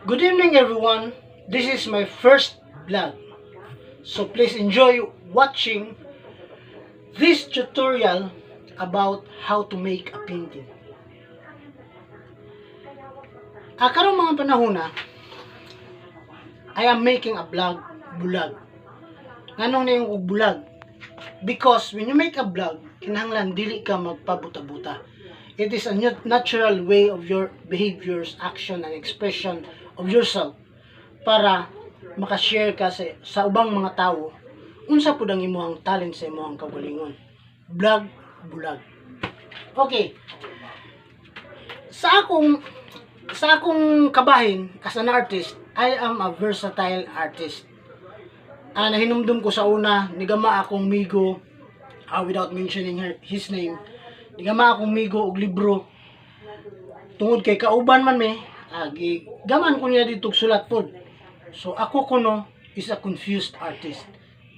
Good evening everyone. This is my first vlog. So please enjoy watching this tutorial about how to make a painting. Karong mga panahon na, I am making a bulag. Nganong na yung bulag? Because when you make a vlog, kinahanglan dili ka magpabuta-buta. It is a natural way of your behaviors, action, and expression of yourself para makashare ka sa ubang mga tao unsa pud ang imong talent sa imong kaugalingon. Bulag. Okay. Sa akong kabahin as an artist, I am a versatile artist. Nahinumdum ko sa una, nigama akong migo, without mentioning his name, nigama akong migo og libro. Tungod kay kauban man me, gaman ko niya dito sulat pod. So ako kuno is a confused artist.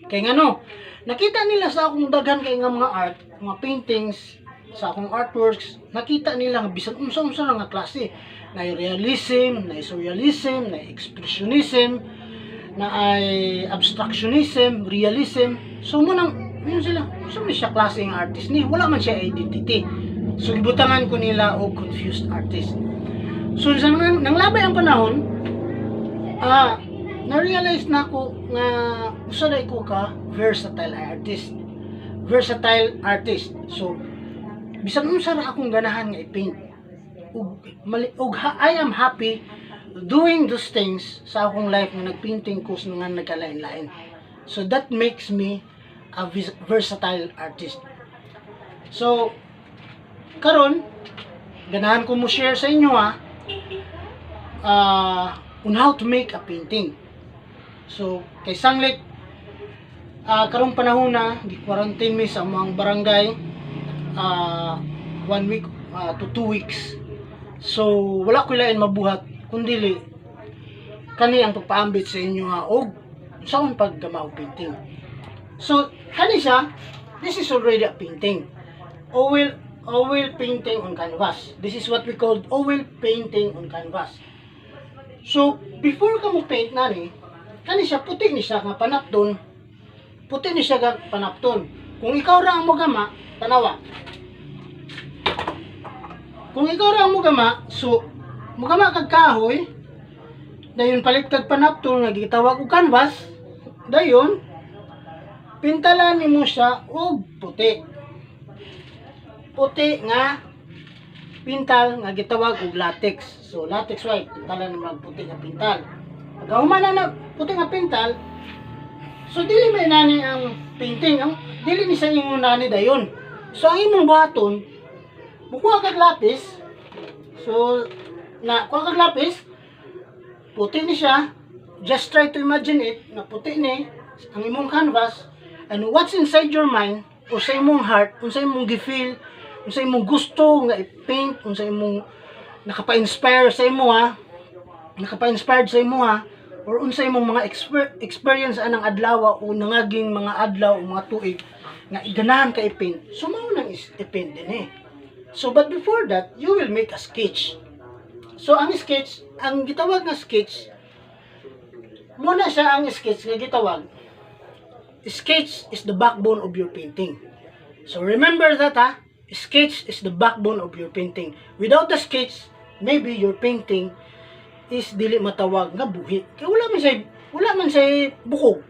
Kay ngano, nakita nila sa akong daghan kay nga mga art, mga paintings, sa akong artworks, nakita nila nga bisan unsa-unsa nga klase. Na realism, na surrealism, na expressionism, na ay abstractionism, realism. So munang yun sila, so may siya klase ng artist ni, wala man siya identity. So ibutangan ko nila og confused artist. So nang labay ang panahon, na-realize na ako nga usa ko ka versatile artist. So bisan unsa ra akong ganahan nga i-paint, I am happy doing those things sa akong life nga nagpainting ko nga nagkalain-lain. So that makes me a versatile artist. So karon ganahan ko mo share sa inyo on how to make a painting. So kay sanglit karong panahon na gi-quarantine mi sa mga barangay 1 week to 2 weeks. So wala ko lain mabuhat kundi kani ang pagpaambit sa inyo og unsaon paggamaw painting. So kani siya, this is already a painting. Oil painting on canvas. This is what we call oil painting on canvas. So before ka mo paint nani, kani siya puti ni siya nga panapton. Puti ni siya nga panapton. Kung ikaw ra ang mogama, tanawa. Kung ikaw ra ang mogama, so mogama kag kahoy, dayon palit kag panapton nga gitawag og canvas, dayon pintalan nimo siya og puti. Puti nga pintal nga gitawag og latex. So latex white, pintalan nimo og puti nga pintal. Pag humana na puti nga pintal, so dili may nani ang painting, ang dili ni sa imong nani dayon. So ang imong buhaton, bukuha kag lapis. So kuha kag lapis, puti ni siya. Just try to imagine it na puti ni ang imong canvas, and what's inside your mind o sa imong heart, kung sa imong gi-feel, kung sa imong gusto nga i-paint, kung sa imong nakapa-inspire sa imo naka-inspired sa imo or unsa imong mga experience anang adlaw o nangaging mga adlaw o mga tuig nga iganahan ka i-paint. So mao nang i-paint din So but before that, you will make a sketch. So ang sketch, ang gitawag nga sketch, muna siya ang sketch nga gitawag. Sketch is the backbone of your painting. So remember that sketch is the backbone of your painting. Without the sketch, maybe your painting is dili matawag nga buhi. Kaya wala man say bukog.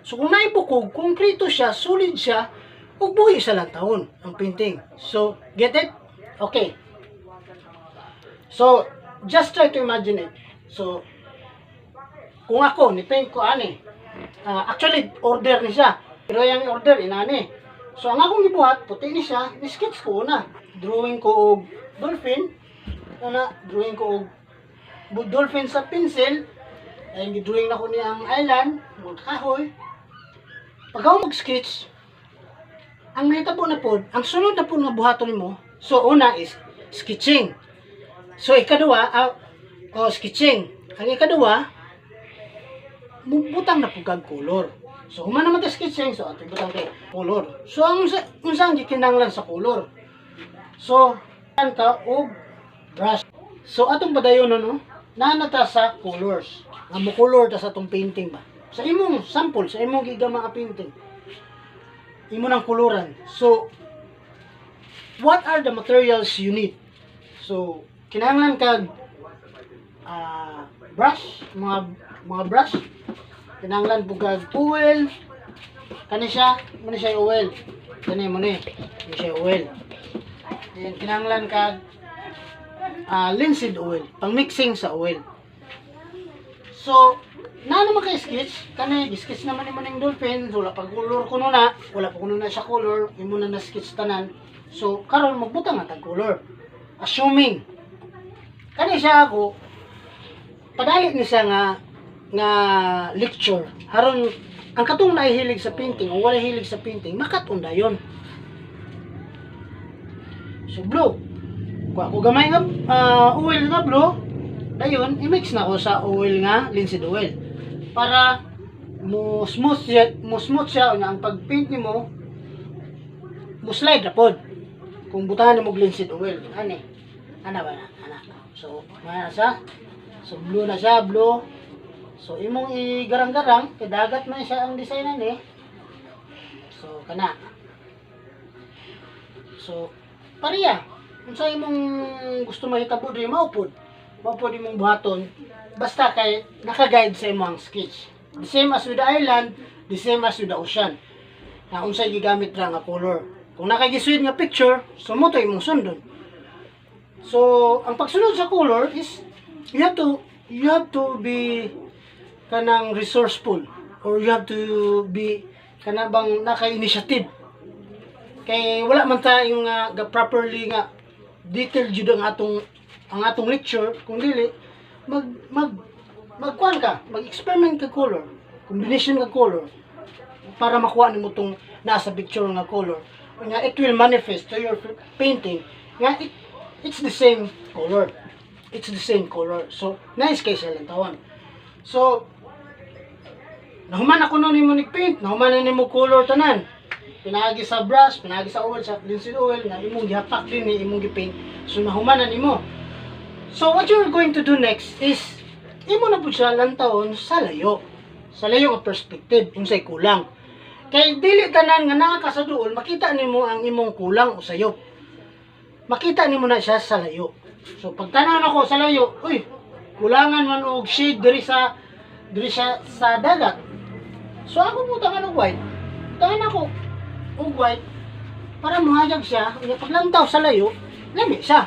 So kung naay bukog, konkreto siya, solid siya, ug buhi sa lang taon ang painting. So get it? Okay. So just try to imagine it. So kung ako ni paint ko actually order ni siya. Pero yung order inani. So ang akong gibuhat, puti ni siya, ni-sketch ko una. Drawing ko og dolphin. Drawing ko og dolphin sa pencil. Ay gi-drawing na ko niya ang island, mga kahoy. Pag ako mag-sketch, ang mahitabo na pod, ang sunod na pod nga buhaton nimo. So una is sketching. So ikaduwa, sketching. Ang ikaduwa, butang na pugag color. So human naman ta sketching, so ato butang kay color. So ang unsang gikinahanglan sa color. So ka og brush. So atong padayon no, nanata sa colors. Nga mo color ta sa tong painting ba. Sa imong sample, sa imong giga mga painting. Imo nang koloran. So, what are the materials you need? So, kinahanglan kag brush, mga brush. Kinahanglan po kag oil. Kani siya oil. Kani mo ni. Kani siya oil. Then kinahanglan kag linseed oil, pang mixing sa oil. So, na naman kay sketch, kani sketch naman ni maning dolphin, so, wala pa color kuno na, wala pa kuno na siya color, imo na sketch tanan. So, karon magbutang nga tag color. Assuming kani siya ako padalit ni siya nga lecture. Haron ang katong nahihilig sa painting o wala hilig sa painting, makatunda yon. So, blue. Kuha ko gamay nga oil nga blue, dayon i-mix na ko sa oil nga linseed oil para mo smooth siya nga ang pag-paint nimo mo slide ra pod. Kung butahan mo linseed oil, ana ba na? So, mana siya? So, blue na siya, blue. So, imong igarang-garang kay dagat man siya ang design ani. So, kana. So, pareha. Kung sa imong gusto mahitabo diri maupod imong buhaton basta kay naka-guide sa imong sketch. The same as with the island, the same as with the ocean. Na unsay gigamit ra nga color. Kung nakagisud nga picture, so mo to imong sundon. So, ang pagsunod sa color is you have to be kanang resourceful or you have to be kanabang naka-initiative. Kay wala man ta yung properly nga detailed jud ang atong lecture kung dili magkuan ka, mag-experiment ka color, combination ka color para makuha nimo tong nasa picture nga color. Nga it will manifest to your painting nga it's the same color. It's the same color. So nice kay sa lantawan. So nahuman ako no nimo ni-paint, nahuman na nimo color tanan. Pinagi sa brush, pinagi sa oil, sa linseed oil, nga imong gihapak din ni imong gipaint. So nahumanan nimo. So what you're going to do next is imo na pud siya lantawon sa layo. Sa layo nga perspective, unsay kulang. Kay dili tanan nga naa ka sa duol, makita nimo ang imong kulang o sayop. Makita nimo na siya sa layo. So pagtanaw nako sa layo, uy, kulangan man og shade diri sa dagat. So ako butangan og white. Butangan ako og white para muhayag siya, nga paglantaw sa layo, lami siya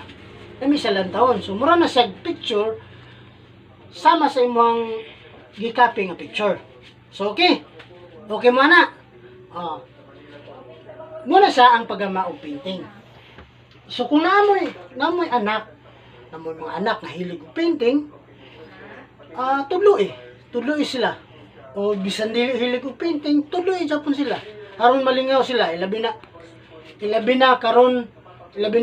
lantawon. So mura na siya picture sama sa imong gi-copy nga picture. So okay mo na. Muna siya ang paggama og painting. So kung namoy anak, mga anak nga hilig og painting, tudloy sila. O bisan dili hilig og painting, tudloy Japon sila. Aron malingaw sila, ilabi na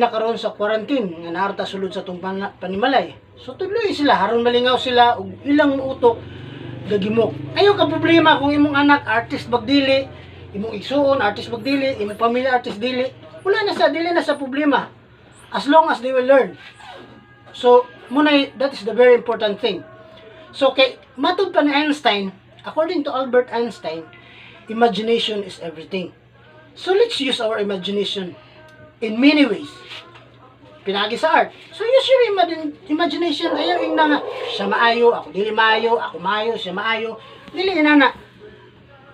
karon sa quarantine nga naarta sulod sa tong panimalay. So tudloy sila aron malingaw sila og ilang utok gagimok. Ayo ka problema kung imong anak artist bagdili, imong igsuon artist bagdili, imong pamilya artist dili. Wala na sa dili na sa problema. As long as they will learn. So that is the very important thing. So kay matud pa ni Einstein, according to Albert Einstein, imagination is everything. So let's use our imagination in many ways. Pinagi sa art. So use your imagination. Ayaw yung nga, siya maayo, ako dili maayo, ako maayo, siya maayo. Dili na.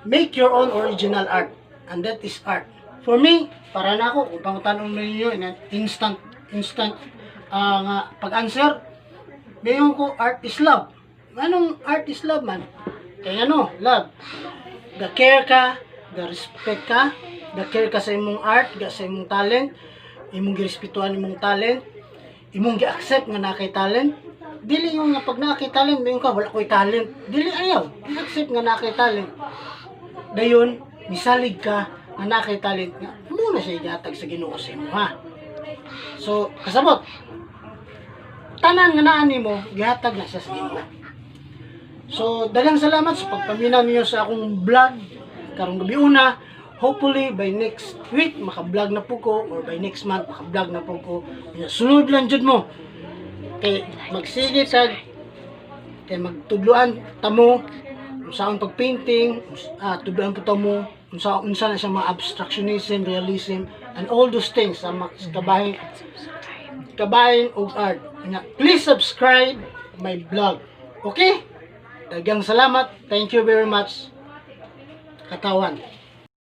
Make your own original art. And that is art. For me, para na ako, kung pangtanong ninyo, instant nga pag-answer, ngayon ko, art is love. Anong art is love man? Kaya love. Ga-care ka, ga-respect ka, ga-care ka sa imong art, sa imong talent, imong girespetuhan imong talent, imong gi-accept nga nakay talent. Dili yung nga pag nakay talent, dayon ka wala ko'y talent. Dili ayaw, i-accept nga nakay talent. Dayon, misalig ka nga nakay talent nga muna siya igatag sa Ginoo sa imo ha. So, kasabot. Tanan nga naa nimo, gihatag na siya sa Ginoo. So, daghang salamat sa pagpaminaw niyo sa akong vlog karong gabi una. Hopefully by next week maka-vlog na po ko or by next month maka-vlog na po ko. Sunod lang jud mo. Kay magsige sa kay magtudloan tamo unsaon pagpainting, tudloan po tamo unsa na siya mga abstractionism, realism, and all those things sa kabahin og art. Please subscribe my vlog. Okay? Daghang salamat. Thank you very much. Katawan.